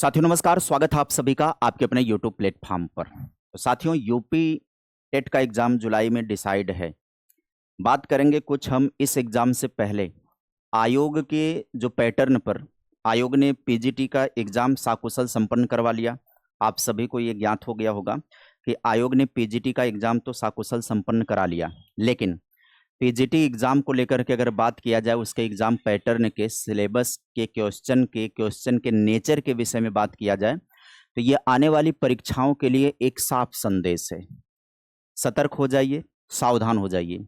साथियों नमस्कार, स्वागत है आप सभी का आपके अपने यूट्यूब प्लेटफॉर्म पर। तो साथियों यूपी टेट का एग्ज़ाम जुलाई में डिसाइड है। बात करेंगे कुछ हम इस एग्ज़ाम से पहले आयोग के जो पैटर्न पर आयोग ने पीजीटी का एग्ज़ाम साकुशल संपन्न करवा लिया। आप सभी को ये ज्ञात हो गया होगा कि आयोग ने पीजीटी का एग्ज़ाम तो साकुशल संपन्न करा लिया, लेकिन पीजीटी एग्ज़ाम को लेकर के अगर बात किया जाए, उसके एग्ज़ाम पैटर्न के सिलेबस के क्वेश्चन के नेचर के विषय में बात किया जाए, तो ये आने वाली परीक्षाओं के लिए एक साफ संदेश है। सतर्क हो जाइए, सावधान हो जाइए।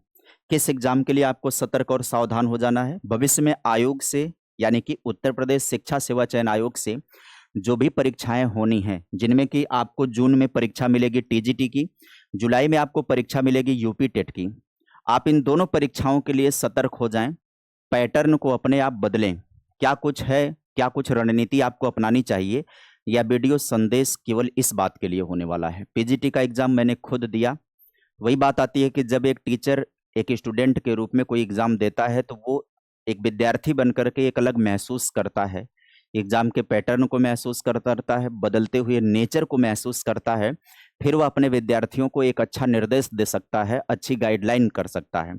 किस एग्ज़ाम के लिए आपको सतर्क और सावधान हो जाना है? भविष्य में आयोग से यानी कि उत्तर प्रदेश शिक्षा सेवा चयन आयोग से जो भी परीक्षाएं होनी हैं, जिनमें कि आपको जून में परीक्षा मिलेगी टीजीटी की, जुलाई में आपको परीक्षा मिलेगी यूपी टेट की। आप इन दोनों परीक्षाओं के लिए सतर्क हो जाएं, पैटर्न को अपने आप बदलें। क्या कुछ है, क्या कुछ रणनीति आपको अपनानी चाहिए, या वीडियो संदेश केवल इस बात के लिए होने वाला है। पीजीटी का एग्ज़ाम मैंने खुद दिया। वही बात आती है कि जब एक टीचर एक स्टूडेंट के रूप में कोई एग्ज़ाम देता है, तो वो एक विद्यार्थी बन कर के एक अलग महसूस करता है। एग्ज़ाम के पैटर्न को महसूस करता है, बदलते हुए नेचर को महसूस करता है। फिर वह अपने विद्यार्थियों को एक अच्छा निर्देश दे सकता है, अच्छी गाइडलाइन कर सकता है।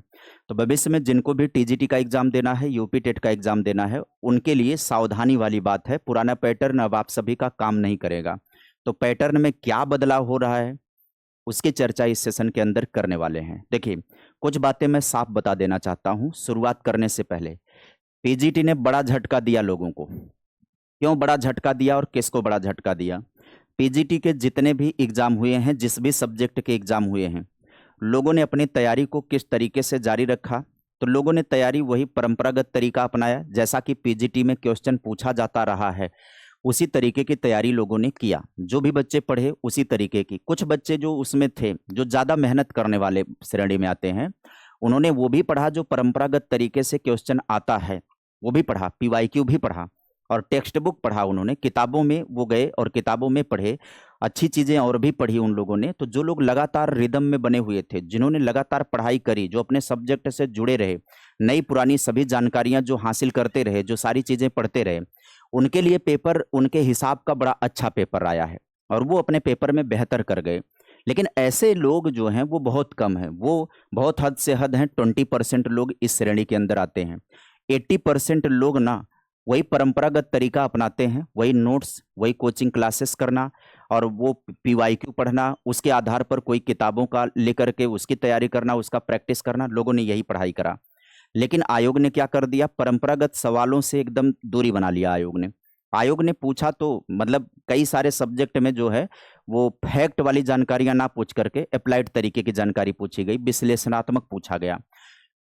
तो भविष्य में जिनको भी टीजीटी का एग्ज़ाम देना है, यूपी टेट का एग्ज़ाम देना है, उनके लिए सावधानी वाली बात है। पुराना पैटर्न अब आप सभी का काम नहीं करेगा। तो पैटर्न में क्या बदलाव हो रहा है, उसकी चर्चा इस सेशन के अंदर करने वाले हैं। देखिए, कुछ बातें मैं साफ बता देना चाहता हूँ शुरुआत करने से पहले। पीजीटी ने बड़ा झटका दिया लोगों को। क्यों बड़ा झटका दिया और किसको बड़ा झटका दिया? पीजीटी के जितने भी एग्ज़ाम हुए हैं, जिस भी सब्जेक्ट के एग्ज़ाम हुए हैं, लोगों ने अपनी तैयारी को किस तरीके से जारी रखा? तो लोगों ने तैयारी वही परंपरागत तरीका अपनाया, जैसा कि पीजीटी में क्वेश्चन पूछा जाता रहा है, उसी तरीके की तैयारी लोगों ने किया। जो भी बच्चे पढ़े उसी तरीके की। कुछ बच्चे जो उसमें थे, जो ज़्यादा मेहनत करने वाले श्रेणी में आते हैं, उन्होंने वो भी पढ़ा जो परंपरागत तरीके से क्वेश्चन आता है, वो भी पढ़ा, पीवाईक्यू भी पढ़ा और टेक्स्ट बुक पढ़ा उन्होंने। किताबों में वो गए और किताबों में पढ़े, अच्छी चीज़ें और भी पढ़ी उन लोगों ने। तो जो लोग लगातार रिदम में बने हुए थे, जिन्होंने लगातार पढ़ाई करी, जो अपने सब्जेक्ट से जुड़े रहे, नई पुरानी सभी जानकारियाँ जो हासिल करते रहे, जो सारी चीज़ें पढ़ते रहे, उनके लिए पेपर उनके हिसाब का बड़ा अच्छा पेपर आया है और वो अपने पेपर में बेहतर कर गए। लेकिन ऐसे लोग जो हैं वो बहुत कम हैं। वो बहुत हद से हद हैं, 20% लोग इस श्रेणी के अंदर आते हैं। 80% लोग ना वही परंपरागत तरीका अपनाते हैं, वही नोट्स, वही कोचिंग क्लासेस करना और वो पीवाईक्यू पढ़ना, उसके आधार पर कोई किताबों का लेकर के उसकी तैयारी करना, उसका प्रैक्टिस करना। लोगों ने यही पढ़ाई करा। लेकिन आयोग ने क्या कर दिया? परंपरागत सवालों से एकदम दूरी बना लिया आयोग ने। आयोग ने पूछा तो मतलब कई सारे सब्जेक्ट में जो है वो फैक्ट वाली जानकारियां ना पूछ करके अप्लाइड तरीके की जानकारी पूछी गई, विश्लेषणात्मक पूछा गया।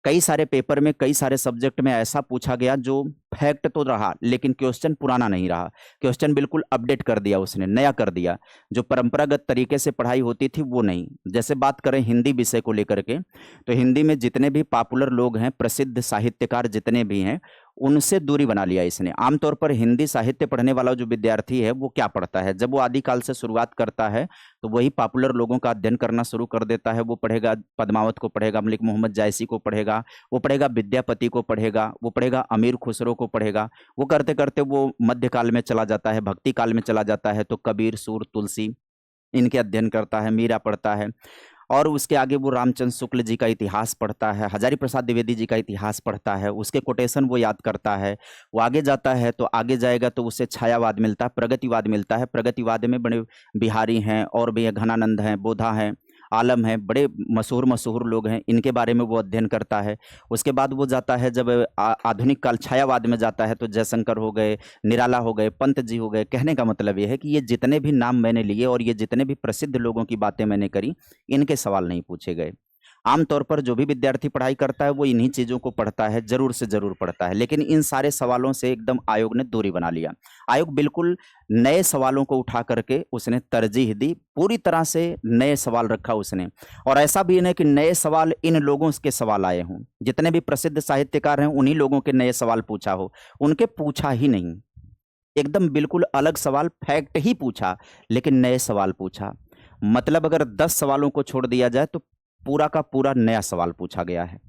कई सारे पेपर में, कई सारे सब्जेक्ट में ऐसा पूछा गया जो फैक्ट तो रहा, लेकिन क्वेश्चन पुराना नहीं रहा। क्वेश्चन बिल्कुल अपडेट कर दिया उसने, नया कर दिया। जो परंपरागत तरीके से पढ़ाई होती थी वो नहीं। जैसे बात करें हिंदी विषय को लेकर के, तो हिंदी में जितने भी पॉपुलर लोग हैं, प्रसिद्ध साहित्यकार जितने भी हैं, उनसे दूरी बना लिया इसने। आमतौर पर हिंदी साहित्य पढ़ने वाला जो विद्यार्थी है वो क्या पढ़ता है? जब वो आदिकाल से शुरुआत करता है तो वही पॉपुलर लोगों का अध्ययन करना शुरू कर देता है। वो पढ़ेगा पद्मावत को, पढ़ेगा मलिक मोहम्मद जायसी को, पढ़ेगा वो, पढ़ेगा विद्यापति को, पढ़ेगा वो, पढ़ेगा अमीर खुसरो को, पढ़ेगा वो। करते करते वो मध्यकाल में चला जाता है, भक्ति काल में चला जाता है, तो कबीर, सूर, तुलसी इनके अध्ययन करता है, मीरा पढ़ता है। और उसके आगे वो रामचंद्र शुक्ल जी का इतिहास पढ़ता है, हजारी प्रसाद द्विवेदी जी का इतिहास पढ़ता है, उसके कोटेशन वो याद करता है। वो आगे जाता है तो आगे जाएगा तो उससे छायावाद मिलता है, प्रगतिवाद मिलता है। प्रगतिवाद में बड़े बिहारी हैं और भी घनानंद हैं, बोधा हैं, आलम हैं, बड़े मशहूर लोग हैं, इनके बारे में वो अध्ययन करता है। उसके बाद वो जाता है, जब आधुनिक काल छायावाद में जाता है, तो जयशंकर हो गए, निराला हो गए, पंत जी हो गए। कहने का मतलब ये है कि ये जितने भी नाम मैंने लिए और ये जितने भी प्रसिद्ध लोगों की बातें मैंने करी, इनके सवाल नहीं पूछे गए। आमतौर पर जो भी विद्यार्थी पढ़ाई करता है वो इन्हीं चीज़ों को पढ़ता है, ज़रूर से ज़रूर पढ़ता है। लेकिन इन सारे सवालों से एकदम आयोग ने दूरी बना लिया। आयोग बिल्कुल नए सवालों को उठा करके उसने तरजीह दी, पूरी तरह से नए सवाल रखा उसने। और ऐसा भी नहीं कि नए सवाल इन लोगों के सवाल आए हों, जितने भी प्रसिद्ध साहित्यकार हैं उन्हीं लोगों के नए सवाल पूछा हो, उनके पूछा ही नहीं। एकदम बिल्कुल अलग सवाल, फैक्ट ही पूछा, लेकिन नए सवाल पूछा। मतलब अगर 10 सवालों को छोड़ दिया जाए तो पूरा का पूरा नया सवाल पूछा गया है।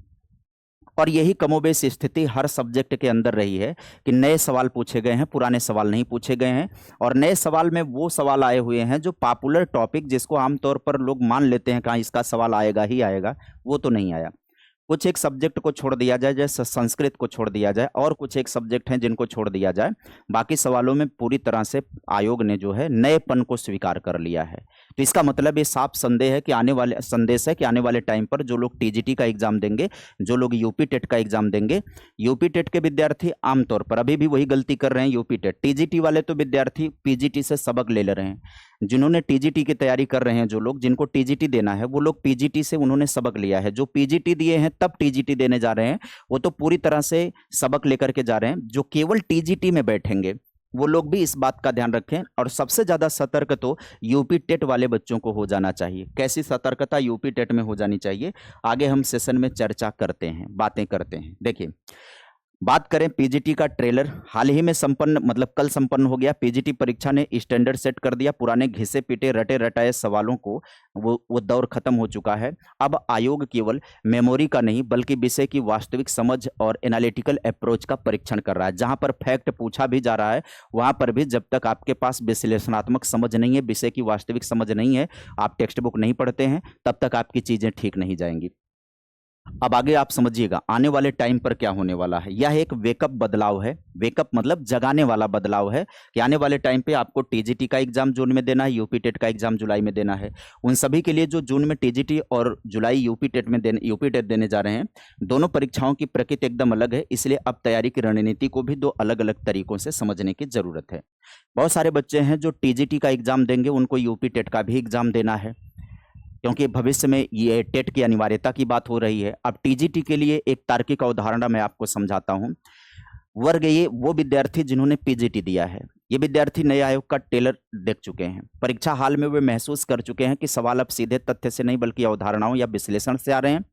और यही कमोबेश स्थिति हर सब्जेक्ट के अंदर रही है कि नए सवाल पूछे गए हैं, पुराने सवाल नहीं पूछे गए हैं। और नए सवाल में वो सवाल आए हुए हैं जो पॉपुलर टॉपिक, जिसको आमतौर पर लोग मान लेते हैं कहाँ इसका सवाल आएगा ही आएगा, वो तो नहीं आया। कुछ एक सब्जेक्ट को छोड़ दिया जाए, जैसे संस्कृत को छोड़ दिया जाए, और कुछ एक सब्जेक्ट हैं जिनको छोड़ दिया जाए, बाकी सवालों में पूरी तरह से आयोग ने जो है नएपन को स्वीकार कर लिया है। तो इसका मतलब ये साफ संदेश है कि आने वाले टाइम पर जो लोग टीजीटी का एग्जाम देंगे, जो लोग यूपी टेट का एग्जाम देंगे, यूपी टेट के विद्यार्थी आमतौर पर अभी भी वही गलती कर रहे हैं। यूपी टेट, टीजीटी वाले तो विद्यार्थी पीजीटी से सबक ले रहे हैं। जिन्होंने टीजीटी की तैयारी कर रहे हैं, जो लोग जिनको टीजीटी देना है, वो लोग पीजीटी से उन्होंने सबक लिया है। जो पीजीटी दिए हैं तब टीजीटी देने जा रहे हैं, वो तो पूरी तरह से सबक लेकर के जा रहे हैं। जो केवल टीजीटी में बैठेंगे वो लोग भी इस बात का ध्यान रखें। और सबसे ज्यादा सतर्क तो यूपी टेट वाले बच्चों को हो जाना चाहिए। कैसी सतर्कता यूपी टेट में हो जानी चाहिए, आगे हम सेशन में चर्चा करते हैं, बातें करते हैं। देखिए, बात करें पीजीटी का ट्रेलर, हाल ही में संपन्न, मतलब कल संपन्न हो गया। पीजीटी परीक्षा ने स्टैंडर्ड सेट कर दिया। पुराने घिसे पीटे रटे रटाए सवालों को वो दौर खत्म हो चुका है। अब आयोग केवल मेमोरी का नहीं बल्कि विषय की वास्तविक समझ और एनालिटिकल अप्रोच का परीक्षण कर रहा है। जहां पर फैक्ट पूछा भी जा रहा है, वहां पर भी जब तक आपके पास विश्लेषणात्मक समझ नहीं है, विषय की वास्तविक समझ नहीं है, आप टेक्स्ट बुक नहीं पढ़ते हैं, तब तक आपकी चीजें ठीक नहीं जाएंगी। अब आगे आप समझिएगा आने वाले टाइम पर क्या होने वाला है। यह एक वेकअप बदलाव है। वेकअप मतलब जगाने वाला बदलाव है कि आने वाले टाइम पे आपको टीजीटी का एग्जाम जून में देना है, यूपी टेट का एग्जाम जुलाई में देना है। उन सभी के लिए जो जून में टीजीटी और जुलाई यूपी टेट देने जा रहे हैं, दोनों परीक्षाओं की प्रकृति एकदम अलग है। इसलिए अब तैयारी की रणनीति को भी दो अलग अलग तरीकों से समझने की जरूरत है। बहुत सारे बच्चे हैं जो टीजीटी का एग्जाम देंगे, उनको यूपी टेट का भी एग्जाम देना है, क्योंकि भविष्य में ये टेट की अनिवार्यता की बात हो रही है। अब टीजीटी के लिए एक तार्किक उदाहरण मैं आपको समझाता हूं। वर्ग ये वो विद्यार्थी जिन्होंने पीजीटी दिया है, ये विद्यार्थी नए आयोग का टेलर देख चुके हैं। परीक्षा हाल में वे महसूस कर चुके हैं कि सवाल अब सीधे तथ्य से नहीं बल्कि अवधारणाओं या विश्लेषण से आ रहे हैं।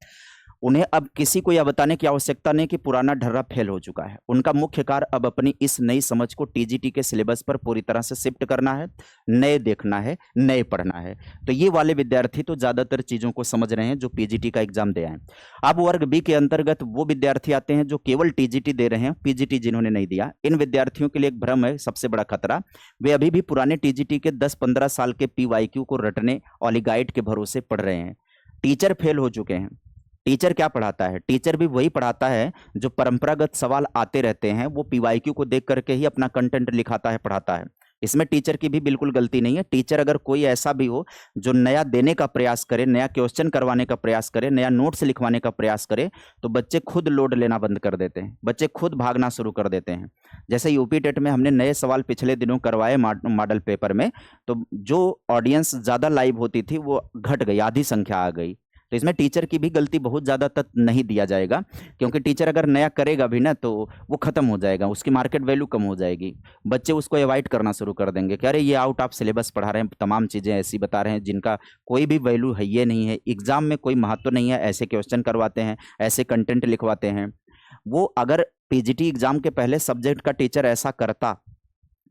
उन्हें अब किसी को यह बताने की आवश्यकता नहीं कि पुराना ढर्रा फेल हो चुका है। उनका मुख्य कार्य अब अपनी इस नई समझ को टीजीटी के सिलेबस पर पूरी तरह से शिफ्ट करना है, नए देखना है, नए पढ़ना है। तो ये वाले विद्यार्थी तो ज्यादातर चीजों को समझ रहे हैं जो पीजीटी का एग्जाम दे आए। अब वर्ग बी के अंतर्गत वो विद्यार्थी आते हैं जो केवल टीजीटी दे रहे हैं, पीजीटी जिन्होंने नहीं दिया। इन विद्यार्थियों के लिए एक भ्रम है, सबसे बड़ा खतरा, वे अभी भी पुराने टीजीटी के 10-15 साल के पीवाईक्यू को रटने ऑलिगाइड के भरोसे पढ़ रहे हैं। टीचर फेल हो चुके हैं। टीचर क्या पढ़ाता है? टीचर भी वही पढ़ाता है जो परंपरागत सवाल आते रहते हैं, वो पीवाईक्यू को देख करके ही अपना कंटेंट लिखाता है, पढ़ाता है। इसमें टीचर की भी बिल्कुल गलती नहीं है। टीचर अगर कोई ऐसा भी हो जो नया देने का प्रयास करे, नया क्वेश्चन करवाने का प्रयास करे, नया नोट्स लिखवाने का प्रयास करे, तो बच्चे खुद लोड लेना बंद कर देते हैं, बच्चे खुद भागना शुरू कर देते हैं। जैसे यूपी टेट में हमने नए सवाल पिछले दिनों करवाए मॉडल पेपर में, तो जो ऑडियंस ज़्यादा लाइव होती थी वो घट गई, आधी संख्या आ गई। तो इसमें टीचर की भी गलती बहुत ज़्यादा तक नहीं दिया जाएगा, क्योंकि टीचर अगर नया करेगा भी ना तो वो खत्म हो जाएगा, उसकी मार्केट वैल्यू कम हो जाएगी। बच्चे उसको अवॉइड करना शुरू कर देंगे कि अरे ये आउट ऑफ सिलेबस पढ़ा रहे हैं, तमाम चीज़ें ऐसी बता रहे हैं जिनका कोई भी वैल्यू है, ये नहीं है, एग्जाम में कोई महत्व नहीं है, ऐसे क्वेश्चन करवाते हैं, ऐसे कंटेंट लिखवाते हैं। वो अगर पीजीटी एग्जाम के पहले सब्जेक्ट का टीचर ऐसा करता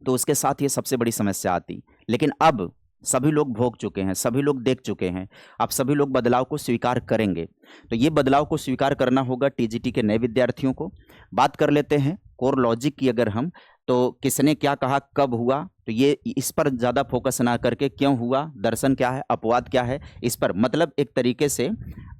तो उसके साथ ये सबसे बड़ी समस्या आती। लेकिन अब सभी लोग भोग चुके हैं, सभी लोग देख चुके हैं, अब सभी लोग बदलाव को स्वीकार करेंगे। तो ये बदलाव को स्वीकार करना होगा टीजीटी के नए विद्यार्थियों को। बात कर लेते हैं कोर लॉजिक की। अगर हम तो किसने क्या कहा, कब हुआ, तो ये इस पर ज़्यादा फोकस ना करके क्यों हुआ, दर्शन क्या है, अपवाद क्या है, इस पर मतलब एक तरीके से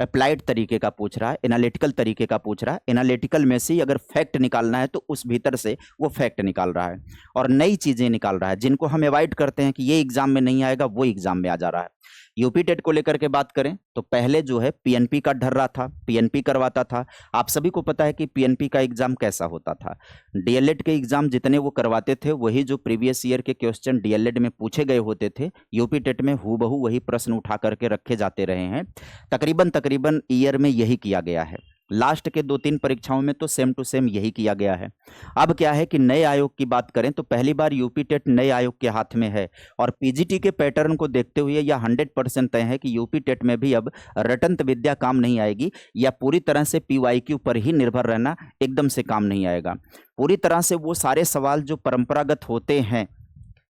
अप्लाइड तरीके का पूछ रहा है, एनालिटिकल तरीके का पूछ रहा है। एनालिटिकल में से अगर फैक्ट निकालना है तो उस भीतर से वो फैक्ट निकाल रहा है और नई चीज़ें निकाल रहा है, जिनको हम अवॉइड करते हैं कि ये एग्जाम में नहीं आएगा, वो एग्जाम में आ जा रहा है। यूपी टेट को लेकर के बात करें तो पहले जो है पीएनपी का ढर्रा था, पीएनपी करवाता था। आप सभी को पता है कि पीएनपी का एग्जाम कैसा होता था। डीएलएड के एग्जाम जितने वो करवाते थे, वही जो प्रीवियस ईयर के क्वेश्चन डीएलएड में पूछे गए होते थे, यूपी टेट में हूबहू वही प्रश्न उठा करके रखे जाते रहे हैं। तकरीबन ईयर में यही किया गया है। लास्ट के 2-3 परीक्षाओं में तो सेम टू सेम यही किया गया है। अब क्या है कि नए आयोग की बात करें तो पहली बार यूपी टेट नए आयोग के हाथ में है और पीजीटी के पैटर्न को देखते हुए यह 100% तय है कि यूपी टेट में भी अब रटंत विद्या काम नहीं आएगी, या पूरी तरह से पीवाईक्यू पर ही निर्भर रहना एकदम से काम नहीं आएगा। पूरी तरह से वो सारे सवाल जो परंपरागत होते हैं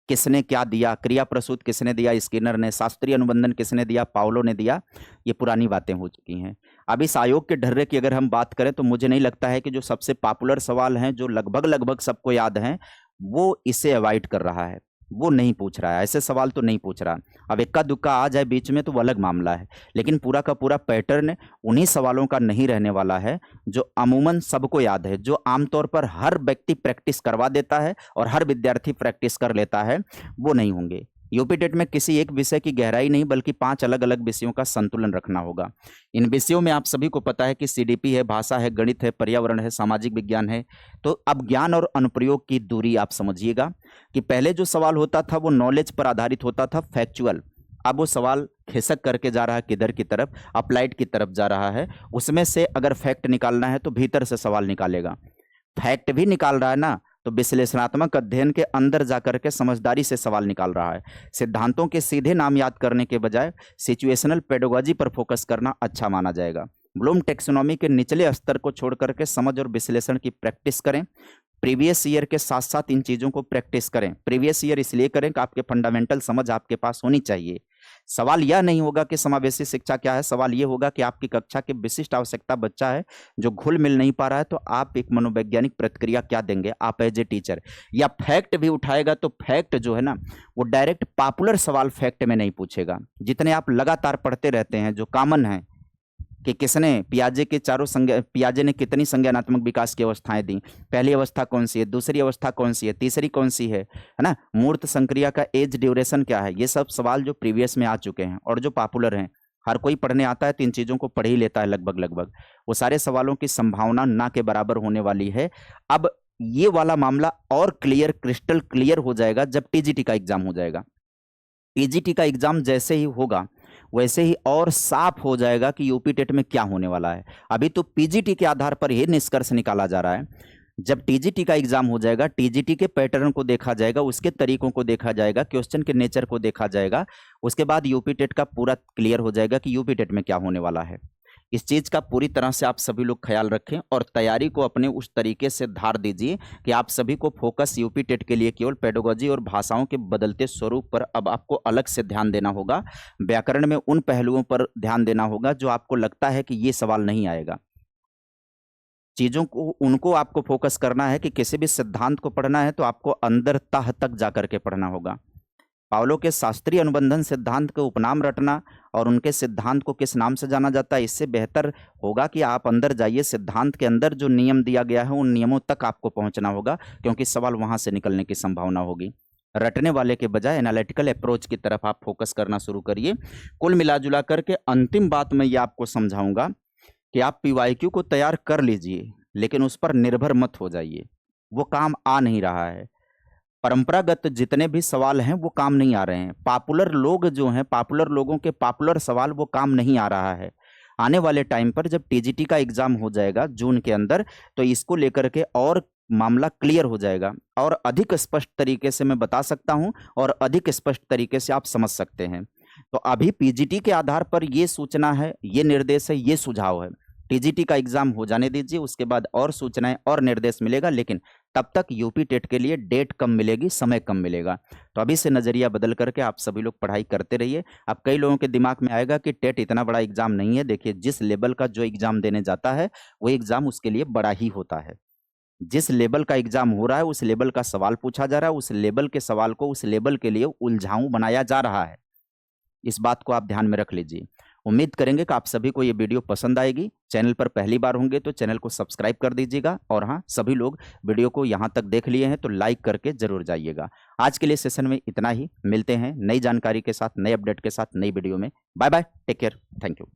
किसने क्या दिया, क्रिया प्रसूत किसने दिया, स्किनर ने, शास्त्रीय अनुबंधन किसने दिया, पावलो ने दिया, ये पुरानी बातें हो चुकी हैं। अब इस आयोग के ढर्रे की अगर हम बात करें तो मुझे नहीं लगता है कि जो सबसे पॉपुलर सवाल हैं, जो लगभग लगभग सबको याद हैं, वो इसे अवॉइड कर रहा है, वो नहीं पूछ रहा है, ऐसे सवाल तो नहीं पूछ रहा। अब इक्का दुक्का आ जाए बीच में तो वो अलग मामला है, लेकिन पूरा का पूरा पैटर्न उन्हीं सवालों का नहीं रहने वाला है जो अमूमन सबको याद है, जो आमतौर पर हर व्यक्ति प्रैक्टिस करवा देता है और हर विद्यार्थी प्रैक्टिस कर लेता है, वो नहीं होंगे। यूपी टेट में किसी एक विषय की गहराई नहीं बल्कि 5 अलग अलग विषयों का संतुलन रखना होगा। इन विषयों में आप सभी को पता है कि सीडीपी है, भाषा है, गणित है, पर्यावरण है, सामाजिक विज्ञान है। तो अब ज्ञान और अनुप्रयोग की दूरी आप समझिएगा कि पहले जो सवाल होता था वो नॉलेज पर आधारित होता था, फैक्चुअल। अब वो सवाल खिसक करके जा रहा है किधर की तरफ, अप्लाइड की तरफ जा रहा है। उसमें से अगर फैक्ट निकालना है तो भीतर से सवाल निकालेगा, फैक्ट भी निकाल रहा है ना, तो विश्लेषणात्मक अध्ययन के अंदर जाकर के समझदारी से सवाल निकाल रहा है। सिद्धांतों के सीधे नाम याद करने के बजाय सिचुएशनल पेडागोजी पर फोकस करना अच्छा माना जाएगा। ब्लूम टेक्सोनॉमी के निचले स्तर को छोड़ करके समझ और विश्लेषण की प्रैक्टिस करें। प्रीवियस ईयर के साथ साथ इन चीज़ों को प्रैक्टिस करें। प्रीवियस ईयर इसलिए करें कि आपके फंडामेंटल समझ आपके पास होनी चाहिए। सवाल यह नहीं होगा कि समावेशी शिक्षा क्या है, सवाल यह होगा कि आपकी कक्षा के विशिष्ट आवश्यकता बच्चा है जो घुल मिल नहीं पा रहा है, तो आप एक मनोवैज्ञानिक प्रतिक्रिया क्या देंगे आप एज ए टीचर। या फैक्ट भी उठाएगा तो फैक्ट जो है ना, वो डायरेक्ट पॉपुलर सवाल फैक्ट में नहीं पूछेगा। जितने आप लगातार पढ़ते रहते हैं जो कॉमन है कि किसने पियाजे के चारों पियाजे ने कितनी संज्ञानात्मक विकास की अवस्थाएं दी, पहली अवस्था कौन सी है, दूसरी अवस्था कौन सी है, तीसरी कौन सी है ना, मूर्त संक्रिया का एज ड्यूरेशन क्या है, ये सब सवाल जो प्रीवियस में आ चुके हैं और जो पॉपुलर हैं, हर कोई पढ़ने आता है तो इन चीज़ों को पढ़ ही लेता है लगभग लगभग, वो सारे सवालों की संभावना ना के बराबर होने वाली है। अब ये वाला मामला और क्लियर, क्रिस्टल क्लियर हो जाएगा जब टीजीटी का एग्जाम हो जाएगा। टीजीटी का एग्जाम जैसे ही होगा वैसे ही और साफ हो जाएगा कि यूपी टेट में क्या होने वाला है। अभी तो पीजीटी के आधार पर यह निष्कर्ष निकाला जा रहा है। जब टीजीटी का एग्जाम हो जाएगा, टीजीटी के पैटर्न को देखा जाएगा, उसके तरीकों को देखा जाएगा, क्वेश्चन के नेचर को देखा जाएगा, उसके बाद यूपी टेट का पूरा क्लियर हो जाएगा कि यूपी टेट में क्या होने वाला है। इस चीज़ का पूरी तरह से आप सभी लोग ख्याल रखें और तैयारी को अपने उस तरीके से धार दीजिए कि आप सभी को फोकस यूपी टेट के लिए केवल पेडागोजी और भाषाओं के बदलते स्वरूप पर अब आपको अलग से ध्यान देना होगा। व्याकरण में उन पहलुओं पर ध्यान देना होगा जो आपको लगता है कि ये सवाल नहीं आएगा। चीज़ों को उनको आपको फोकस करना है कि किसी भी सिद्धांत को पढ़ना है तो आपको अंदर तह तक जाकर के पढ़ना होगा। पावलो के शास्त्रीय अनुबंधन सिद्धांत के उपनाम रटना और उनके सिद्धांत को किस नाम से जाना जाता है, इससे बेहतर होगा कि आप अंदर जाइए, सिद्धांत के अंदर जो नियम दिया गया है उन नियमों तक आपको पहुंचना होगा, क्योंकि सवाल वहां से निकलने की संभावना होगी। रटने वाले के बजाय एनालिटिकल अप्रोच की तरफ आप फोकस करना शुरू करिए। कुल मिला जुला करके अंतिम बात मैं ये आपको समझाऊंगा कि आप पीवाईक्यू को तैयार कर लीजिए, लेकिन उस पर निर्भर मत हो जाइए, वो काम आ नहीं रहा है। परंपरागत जितने भी सवाल हैं वो काम नहीं आ रहे हैं। पॉपुलर लोग जो हैं, पॉपुलर लोगों के पॉपुलर सवाल वो काम नहीं आ रहा है। आने वाले टाइम पर जब टीजीटी का एग्जाम हो जाएगा जून के अंदर, तो इसको लेकर के और मामला क्लियर हो जाएगा और अधिक स्पष्ट तरीके से मैं बता सकता हूं और अधिक स्पष्ट तरीके से आप समझ सकते हैं। तो अभी पीजीटी के आधार पर ये सूचना है, ये निर्देश है, ये सुझाव है। टीजीटी का एग्जाम हो जाने दीजिए, उसके बाद और सूचनाएं और निर्देश मिलेगा, लेकिन तब तक यूपी टेट के लिए डेट कम मिलेगी, समय कम मिलेगा। तो अभी से नज़रिया बदल करके आप सभी लोग पढ़ाई करते रहिए। अब कई लोगों के दिमाग में आएगा कि टेट इतना बड़ा एग्जाम नहीं है। देखिए, जिस लेवल का जो एग्जाम देने जाता है वो एग्जाम उसके लिए बड़ा ही होता है। जिस लेवल का एग्जाम हो रहा है उस लेवल का सवाल पूछा जा रहा है, उस लेवल के सवाल को उस लेवल के लिए उलझाऊ बनाया जा रहा है। इस बात को आप ध्यान में रख लीजिए। उम्मीद करेंगे कि आप सभी को ये वीडियो पसंद आएगी। चैनल पर पहली बार होंगे तो चैनल को सब्सक्राइब कर दीजिएगा, और हाँ, सभी लोग वीडियो को यहाँ तक देख लिए हैं तो लाइक करके जरूर जाइएगा। आज के लिए सेशन में इतना ही। मिलते हैं नई जानकारी के साथ, नए अपडेट के साथ, नई वीडियो में। Bye bye, take care, thank you.